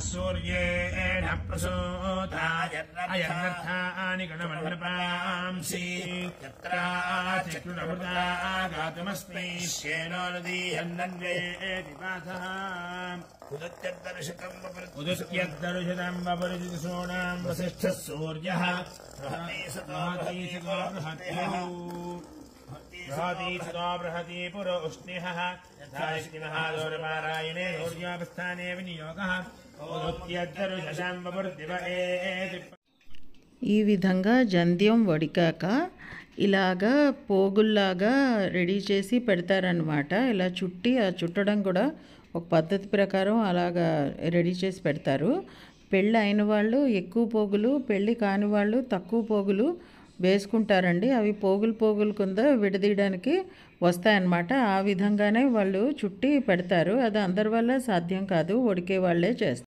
सूर्येण प्रसूताय अयनर्थानि गणमण्डपांसि यत्राचिकृतमृता गातुमस्मै श्येनो नदीयन्नन्वेति पाथः उदत्यद्दर्शितं वपरिजितसोणां वसिष्ठः सूर्यः बृहती पुर उष्णिः यथाशक्ति महादौरपारायणे सूर्यावस्थाने विनियोगः ఈ విధంగా జంధ్యం వడికాక ఇలాగా పోగుల్లాగా రెడీ చేసి పెడతారనమాట. ఇలా చుట్టి ఆ చుట్టడం కూడా ఒక పద్ధతి ప్రకారం అలాగా రెడీ చేసి పెడతారు. పెళ్ళి అయిన వాళ్ళు ఎక్కువ పోగులు, పెళ్ళి కాని వాళ్ళు తక్కువ పోగులు వేసుకుంటారండి. అవి పోగులు కింద విడదీయడానికి వస్తాయన్నమాట. ఆ విధంగానే వాళ్ళు చుట్టి పెడతారు. అది అందరి వల్ల సాధ్యం కాదు, వడికే వాళ్ళే చేస్తారు.